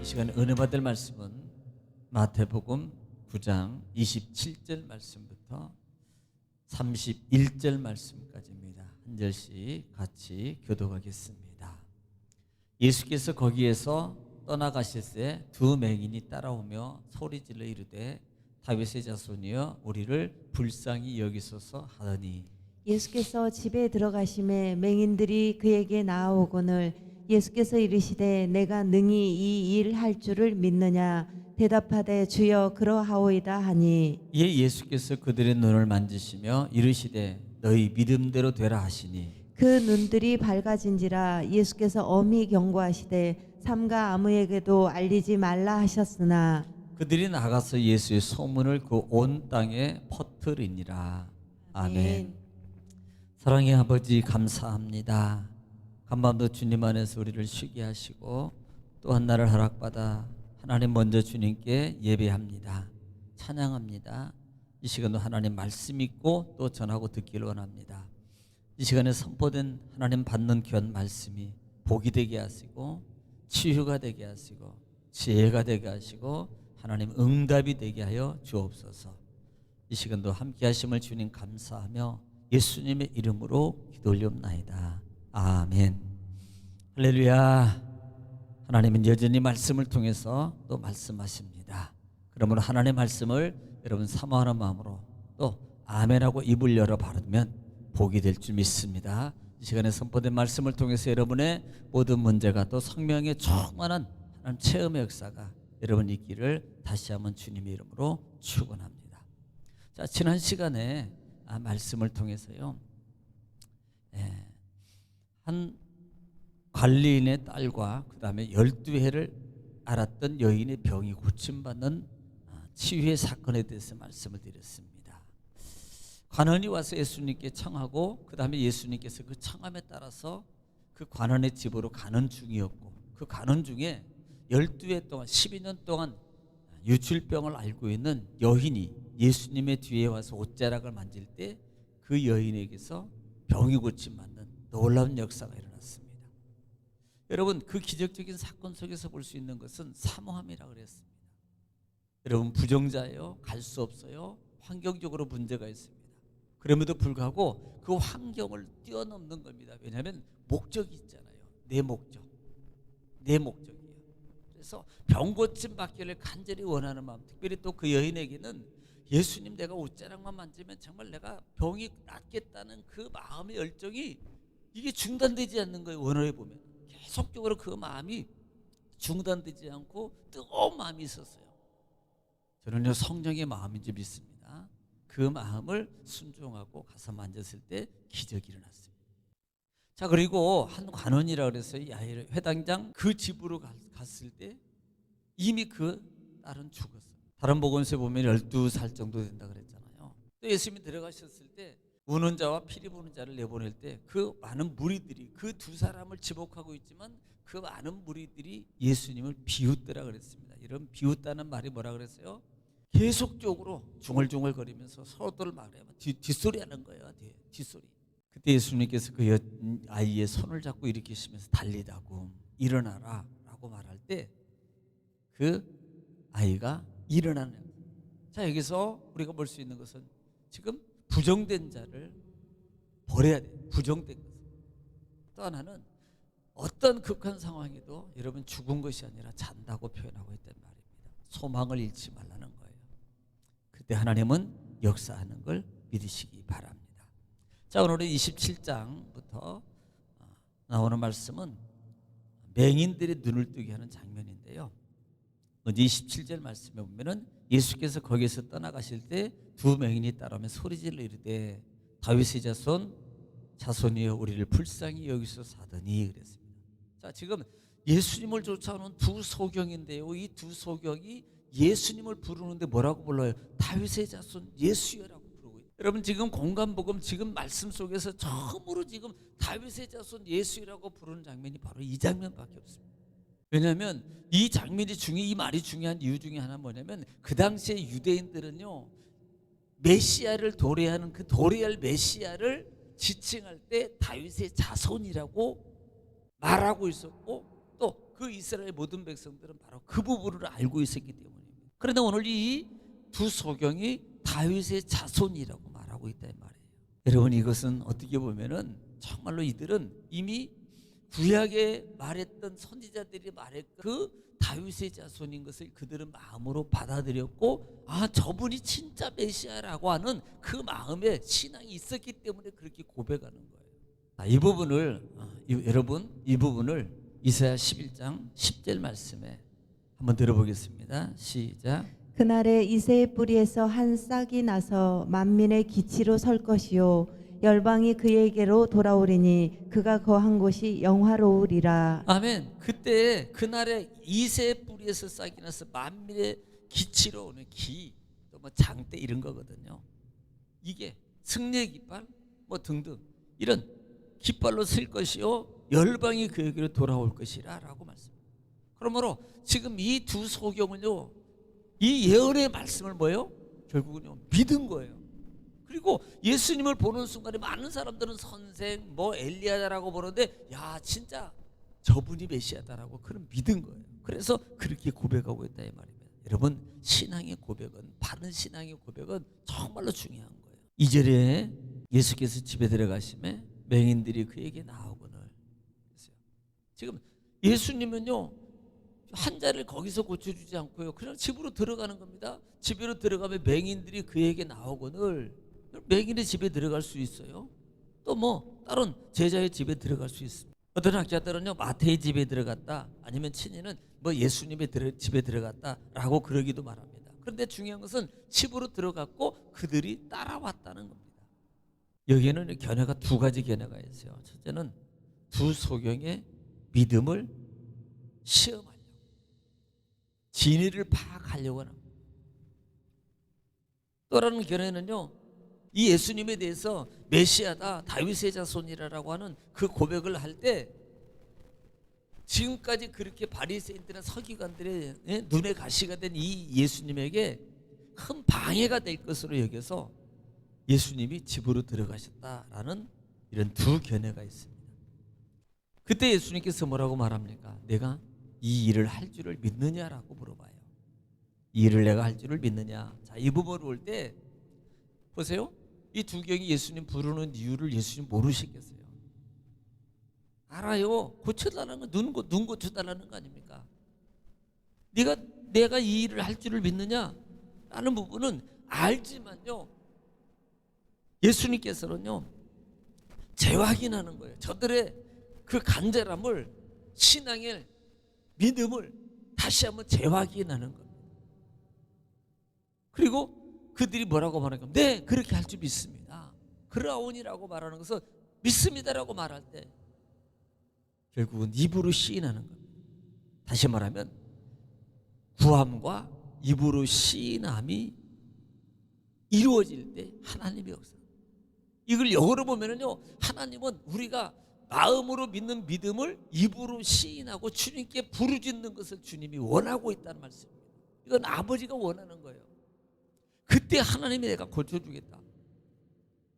시간에 은혜 받을 말씀은 마태복음 9장 27절 말씀부터 31절 말씀까지입니다. 한 절씩 같이 교독하겠습니다. 예수께서 거기에서 떠나가실 때 두 맹인이 따라오며 소리질러 이르되 다윗의 자손이여 우리를 불쌍히 여기소서 하더니 예수께서 집에 들어가심에 맹인들이 그에게 나아오거늘 예수께서 이르시되 내가 능히 이 일 할 줄을 믿느냐 대답하되 주여 그러하오이다 하니 이에 예수께서 그들의 눈을 만지시며 이르시되 너희 믿음대로 되라 하시니 그 눈들이 밝아진지라 예수께서 엄히 경고하시되 삼가 아무에게도 알리지 말라 하셨으나 그들이 나가서 예수의 소문을 그 온 땅에 퍼뜨리니라. 아멘. 사랑의 아버지 감사합니다. 간밤도 주님 안에서 우리를 쉬게 하시고 또 한 날을 허락받아 하나님 먼저 주님께 예배합니다. 찬양합니다. 이 시간도 하나님 말씀 있고 또 전하고 듣기를 원합니다. 이 시간에 선포된 하나님 받는 귀한 말씀이 복이 되게 하시고 치유가 되게 하시고 지혜가 되게 하시고 하나님 응답이 되게 하여 주옵소서. 이 시간도 함께 하심을 주님 감사하며 예수님의 이름으로 기도 올리옵나이다. 아멘. 할렐루야. 하나님은 여전히 말씀을 통해서 또 말씀하십니다. 그러므로 하나님의 말씀을 여러분 사모하는 마음으로 또 아멘하고 입을 열어 바르면 복이 될 줄 믿습니다. 이 시간에 선포된 말씀을 통해서 여러분의 모든 문제가 또 성령의 충만한 하나님 체험의 역사가 여러분 있기를 다시 한번 주님의 이름으로 축원합니다. 자, 지난 시간에 말씀을 통해서요, 한 관리인의 딸과 그 다음에 12해를 앓았던 여인의 병이 고침받는 치유의 사건에 대해서 말씀을 드렸습니다. 관원이 와서 예수님께 청하고 그 다음에 예수님께서 그 청함에 따라서 그 관원의 집으로 가는 중이었고, 그 가는 중에 12해 동안 12년 동안 유출병을 앓고 있는 여인이 예수님의 뒤에 와서 옷자락을 만질 때 그 여인에게서 병이 고침받는 놀라운 역사가 일어났습니다. 여러분, 그 기적적인 사건 속에서 볼 수 있는 것은 사모함이라고 그랬습니다. 여러분, 부정자예요. 갈 수 없어요. 환경적으로 문제가 있습니다. 그럼에도 불구하고 그 환경을 뛰어넘는 겁니다. 왜냐하면 목적이 있잖아요. 내 목적. 내 목적이에요. 그래서 병 고침 받기를 간절히 원하는 마음, 특별히 또 그 여인에게는 예수님 내가 옷자락만 만지면 정말 내가 병이 낫겠다는 그 마음의 열정이 이게 중단되지 않는 거예요. 원어에 보면 계속적으로 그 마음이 중단되지 않고 뜨거운 마음이 있었어요. 저는요, 성령의 마음인지 믿습니다. 그 마음을 순종하고 가서 만졌을 때 기적이 일어났습니다. 자, 그리고 한 관원이라 그래서 이 아이를 회당장 그 집으로 갔을 때 이미 그 딸은 죽었어요. 다른 복음서에 보면 12살 정도 된다 그랬잖아요. 또 예수님이 들어가셨을 때 우는 자와 피리 부는 자를 내보낼 때 그 많은 무리들이 그 두 사람을 지목하고 있지만 그 많은 무리들이 예수님을 비웃더라 그랬습니다. 이런 비웃다는 말이 뭐라 그랬어요? 계속적으로 중얼중얼거리면서 서로들 말해요. 뒷소리 하는 거예요. 뒷소리. 그때 예수님께서 그 아이의 손을 잡고 일으키시면서 달리다고 일어나라 라고 말할 때 그 아이가 일어나는. 자, 여기서 우리가 볼 수 있는 것은 지금 부정된 자를 버려야 돼요. 부정된 것을. 또 하나는 어떤 극한 상황에도 여러분 죽은 것이 아니라 잔다고 표현하고 있단 말입니다. 소망을 잃지 말라는 거예요. 그때 하나님은 역사하는 걸 믿으시기 바랍니다. 자, 오늘은 27장부터 나오는 말씀은 맹인들의 눈을 뜨게 하는 장면인데요. 먼저 27절 말씀에 보면은 예수께서 거기에서 떠나가실 때 두 맹인이 따라오면 소리질러 이르되 다윗의 자손이여 우리를 불쌍히 여기소서 하더니 그랬습니다. 자, 지금 예수님을 쫓아오는 두 소경인데요. 이 두 소경이 예수님을 부르는데 뭐라고 불러요? 다윗의 자손 예수여라고 부르고 있어요. 여러분, 지금 공간복음 지금 말씀 속에서 처음으로 지금 다윗의 자손 예수라고 부르는 장면이 바로 이 장면밖에 없습니다. 왜냐하면 이 장면이 이 말이 중요한 이유 중에 하나는 뭐냐면 그 당시에 유대인들은요, 메시아를 도래하는 그 도래할 메시아를 지칭할 때 다윗의 자손이라고 말하고 있었고 또 그 이스라엘 모든 백성들은 바로 그 부분을 알고 있었기 때문입니다. 그런데 오늘 이 두 소경이 다윗의 자손이라고 말하고 있다 이 말이에요. 여러분, 이것은 어떻게 보면은 정말로 이들은 이미 구약에 말했던 선지자들이 말했던 그 다윗의 자손인 것을 그들은 마음으로 받아들였고, 저분이 진짜 메시아라고 하는 그 마음에 신앙이 있었기 때문에 그렇게 고백하는 거예요. 이 부분을 여러분, 이 부분을 이사야 11장 10절 말씀에 한번 들어보겠습니다. 시작. 그날에 이새의 뿌리에서 한 싹이 나서 만민의 기치로 설 것이요 열방이 그에게로 돌아오리니 그가 거한 곳이 영화로우리라. 아멘. 그때 그날에 이새의 뿌리에서 싹이 나서 만민의 기치로 오는 기, 또 뭐 장대 이런 거거든요. 이게 승리의 깃발 뭐 등등 이런 깃발로 쓸 것이요 열방이 그에게로 돌아올 것이라라고 말씀합니다. 그러므로 지금 이 두 소경은요, 이 예언의 말씀을 뭐예요? 결국은요 믿은 거예요. 그리고 예수님을 보는 순간에 많은 사람들은 선생 뭐 엘리야라고 보는데, 야 진짜 저분이 메시아다라고 그런 믿은 거예요. 그래서 그렇게 고백하고 있다 이 말입니다. 여러분, 신앙의 고백은, 바른 신앙의 고백은 정말로 중요한 거예요. 2절에 예수께서 집에 들어가심에 맹인들이 그에게 나오거늘. 지금 예수님은요 환자를 거기서 고쳐주지 않고요 그냥 집으로 들어가는 겁니다. 집으로 들어가면 맹인들이 그에게 나오거늘. 맹인의 집에 들어갈 수 있어요. 또 뭐 다른 제자의 집에 들어갈 수 있습니다. 어떤 학자들은요 마태의 집에 들어갔다, 아니면 친이는 뭐 예수님의 집에 들어갔다라고 그러기도 말합니다. 그런데 중요한 것은 집으로 들어갔고 그들이 따라왔다는 겁니다. 여기에는 견해가 두 가지 견해가 있어요. 첫째는 두 소경의 믿음을 시험하려고, 진리를 파악하려고 하는 겁니다. 또 다른 견해는요, 이 예수님에 대해서 메시아다, 다윗의 자손이라고 하는 그 고백을 할 때 지금까지 그렇게 바리새인들이나 서기관들의 눈에 가시가 된 이 예수님에게 큰 방해가 될 것으로 여겨서 예수님이 집으로 들어가셨다라는 이런 두 견해가 있습니다. 그때 예수님께서 뭐라고 말합니까? 내가 이 일을 할 줄을 믿느냐라고 물어봐요. 이 일을 내가 할 줄을 믿느냐. 자, 이 부분을 올 때 보세요. 이 두 경이 예수님 부르는 이유를 예수님 모르시겠어요? 알아요. 고쳐달라는 거, 눈 고쳐달라는 거 아닙니까? 내가 이 일을 할 줄을 믿느냐? 라는 부분은 알지만요, 예수님께서는요 재확인하는 거예요. 저들의 그 간절함을, 신앙의 믿음을 다시 한번 재확인하는 겁니다. 그리고 그들이 뭐라고 말하니까, 네 그렇게 할 줄 믿습니다. 그라온이라고 말하는 것은 믿습니다라고 말할 때 결국은 입으로 시인하는 겁니다. 다시 말하면 구함과 입으로 시인함이 이루어질 때 하나님의 역사. 이걸 영어로 보면은요, 하나님은 우리가 마음으로 믿는 믿음을 입으로 시인하고 주님께 부르짖는 것을 주님이 원하고 있다는 말씀입니다. 이건 아버지가 원하는 거예요. 그때 하나님이 내가 고쳐주겠다.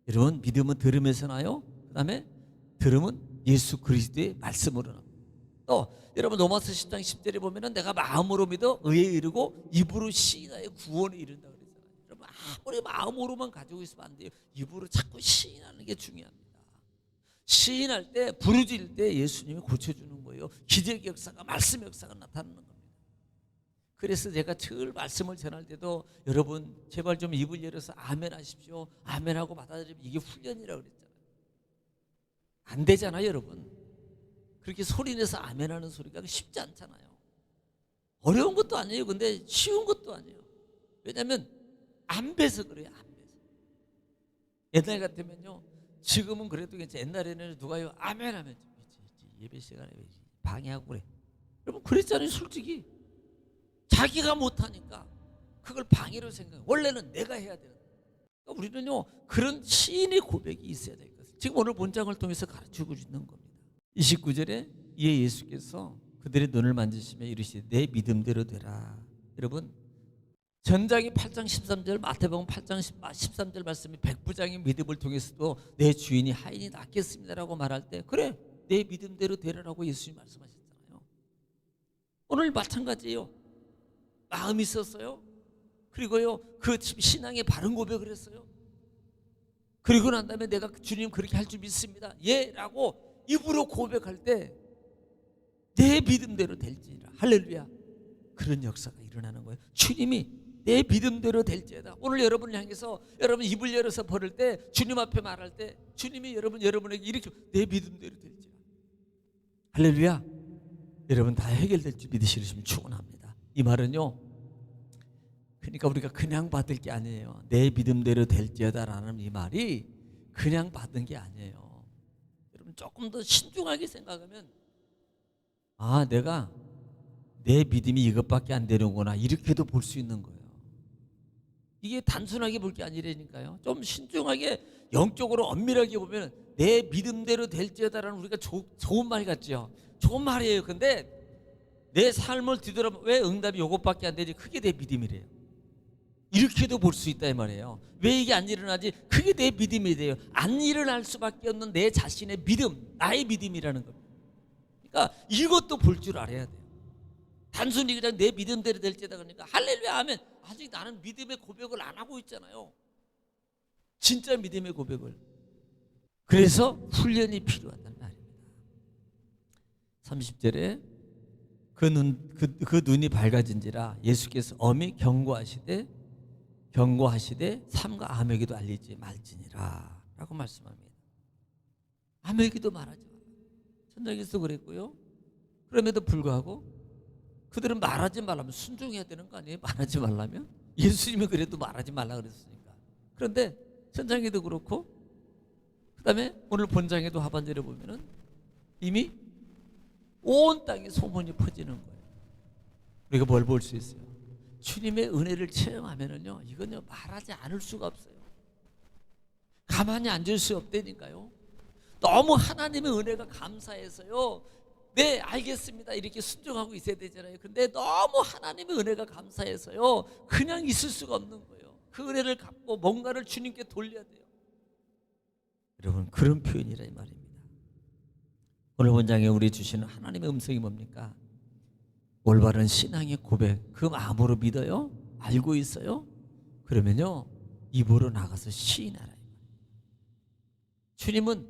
여러분, 믿음은 들음에서 나요. 그 다음에 들음은 예수 그리스도의 말씀으로 납니다. 또 여러분 로마서 10장 10절에 보면은 내가 마음으로 믿어 의에 이르고 입으로 시인하여 구원에 이른다 그랬잖아요. 여러분, 아무리 마음으로만 가지고 있으면 안 돼요. 입으로 자꾸 시인하는 게 중요합니다. 시인할 때, 부르짖을 때 예수님이 고쳐주는 거예요. 기적의 역사가, 말씀의 역사가 나타나는 겁니다. 그래서 제가 늘 말씀을 전할 때도 여러분 제발 좀 입을 열어서 아멘 하십시오. 아멘하고 받아들이면 이게 훈련이라고 그랬잖아요. 안 되잖아요, 여러분. 그렇게 소리내서 아멘하는 소리가 쉽지 않잖아요. 어려운 것도 아니에요. 근데 쉬운 것도 아니에요. 왜냐하면 안 배서 그래요. 안 배서. 옛날 같으면요, 지금은 그래도 괜찮아요. 옛날에는 누가요 아멘 하면 예배 시간에 방해하고 그래. 여러분 그랬잖아요. 솔직히 자기가 못하니까 그걸 방해로 생각해요. 원래는 내가 해야 되는. 그러니까 우리는요 그런 시인의 고백이 있어야 될 것을 지금 오늘 본장을 통해서 가르치고 있는 겁니다. 29절에 이에 예수께서 그들의 눈을 만지시며 이르시되 내 믿음대로 되라. 여러분, 전장이 8장 13절, 마태복음 8장 13절 말씀이 백부장의 믿음을 통해서도 내 주인이 하인이 낫겠습니다라고 말할 때 그래 내 믿음대로 되라라고 예수님이 말씀하셨잖아요. 오늘 마찬가지예요. 마음이 있었어요. 그리고요, 그 신앙의 바른 고백을 했어요. 그리고 난 다음에 내가 주님 그렇게 할 줄 믿습니다, 예 라고 입으로 고백할 때 내 믿음대로 될지라. 할렐루야. 그런 역사가 일어나는 거예요. 주님이 내 믿음대로 될지어다. 오늘 여러분을 향해서 여러분 입을 열어서 버릴 때, 주님 앞에 말할 때 주님이 여러분에게 이렇게 내 믿음대로 될지라. 할렐루야. 여러분 다 해결될 줄 믿으시면 축원합니다. 이 말은요, 그러니까 우리가 그냥 받을 게 아니에요. 내 믿음대로 될지어다라는 이 말이 그냥 받은 게 아니에요. 여러분 조금 더 신중하게 생각하면, 아, 내가 내 믿음이 이것밖에 안 되는구나, 이렇게도 볼 수 있는 거예요. 이게 단순하게 볼 게 아니라니까요. 좀 신중하게 영적으로 엄밀하게 보면 내 믿음대로 될지어다라는 우리가 좋은 말 같죠. 좋은 말이에요. 근데 내 삶을 뒤돌아보면 왜 응답이 이것밖에 안 되지? 그게 내 믿음이래요. 이렇게도 볼 수 있다 이 말이에요. 왜 이게 안 일어나지? 그게 내 믿음이 돼요. 안 일어날 수밖에 없는 내 자신의 믿음, 나의 믿음이라는 겁니다. 그러니까 이것도 볼 줄 알아야 돼요. 단순히 그냥 내 믿음대로 될지다 그러니까 할렐루야 하면 아직 나는 믿음의 고백을 안 하고 있잖아요. 진짜 믿음의 고백을. 그래서 훈련이 필요하다는 말입니다. 30절에 그 눈이 밝아진지라 예수께서 엄히 경고하시되 삼가 아무에게도 알리지 말지니라 라고 말씀합니다. 아무에게도 말하지 마라. 천장에서도 그랬고요. 그럼에도 불구하고 그들은 말하지 말라면 순종해야 되는 거 아니에요? 말하지 말라면? 예수님이 그래도 말하지 말라 그랬으니까. 그런데 천장에도 그렇고 그 다음에 오늘 본장에도 하반절에 보면은 이미 온 땅에 소문이 퍼지는 거예요. 우리가 뭘 볼 수 있어요? 주님의 은혜를 체험하면은요, 이건요 말하지 않을 수가 없어요. 가만히 앉을 수 없다니까요. 너무 하나님의 은혜가 감사해서요, 네 알겠습니다 이렇게 순종하고 있어야 되잖아요. 근데 너무 하나님의 은혜가 감사해서요 그냥 있을 수가 없는 거예요. 그 은혜를 갖고 뭔가를 주님께 돌려야 돼요. 여러분 그런 표현이라 이 말입니다. 오늘 본장에 우리 주시는 하나님의 음성이 뭡니까? 올바른 신앙의 고백, 그 마음으로 믿어요? 알고 있어요? 그러면요 입으로 나가서 시인하라. 주님은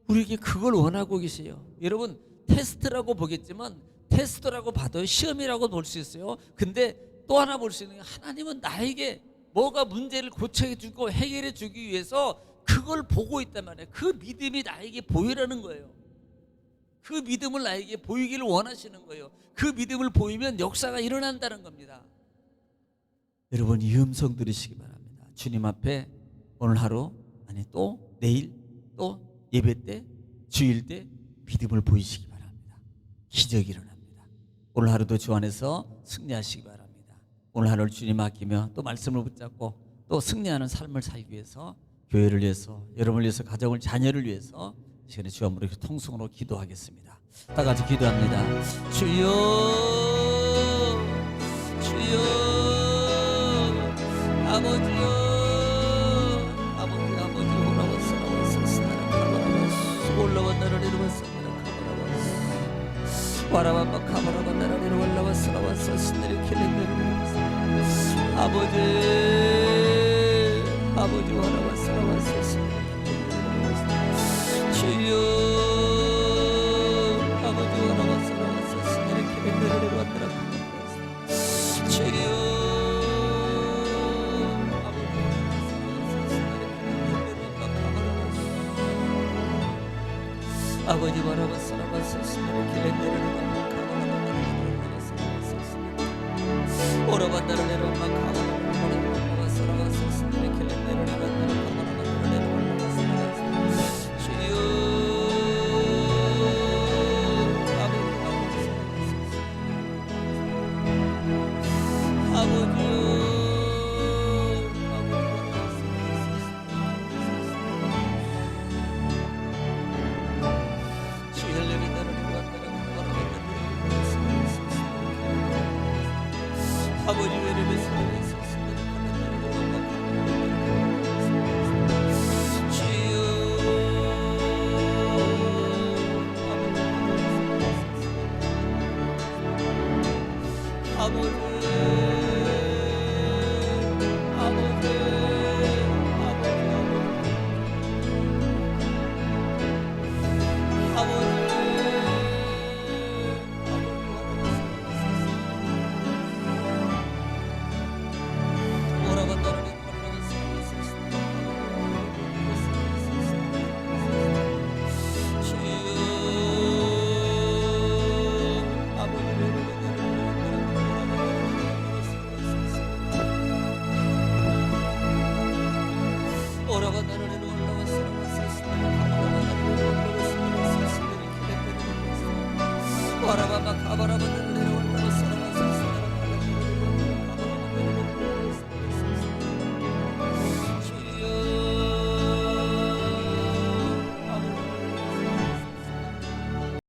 우리에게 그걸 원하고 계세요. 여러분 테스트라고 보겠지만, 테스트라고 봐도 시험이라고 볼 수 있어요. 근데 또 하나 볼 수 있는 게, 하나님은 나에게 뭐가 문제를 고쳐해 주고 해결해 주기 위해서 그걸 보고 있단 말이에요. 그 믿음이 나에게 보이라는 거예요. 그 믿음을 나에게 보이기를 원하시는 거예요. 그 믿음을 보이면 역사가 일어난다는 겁니다. 여러분 이 음성 들으시기 바랍니다. 주님 앞에 오늘 하루, 아니 또 내일, 또 예배 때, 주일 때 믿음을 보이시기 바랍니다. 기적이 일어납니다. 오늘 하루도 주 안에서 승리하시기 바랍니다. 오늘 하루를 주님 맡기며 또 말씀을 붙잡고 또 승리하는 삶을 살기 위해서, 교회를 위해서, 여러분을 위해서, 가정을, 자녀를 위해서 시간에 주 앞으로 통성으로 기도하겠습니다. 다 같이 기도합니다. 주여, 주여, 아버지여, 아버지 오라와서 올라왔나를 내려왔어. 와라바바 카바라바 나라리로 올라왔어. 나왔어. 신들이 킬린데로 아버지 와라왔어. 나왔어. 주여 아버지 와라왔어. 나왔어. 신들이 킬린데로 왔더라. 주여 아버지 바라봤어. 나봤어. 신들이 킬린데로 오라반다를 내려 막 가만히 살아갔어. 신들이 킬린데로 주여 아버지요 아버지 외로움에 있었습니다. 주여 아버지 바라바마 가바라바는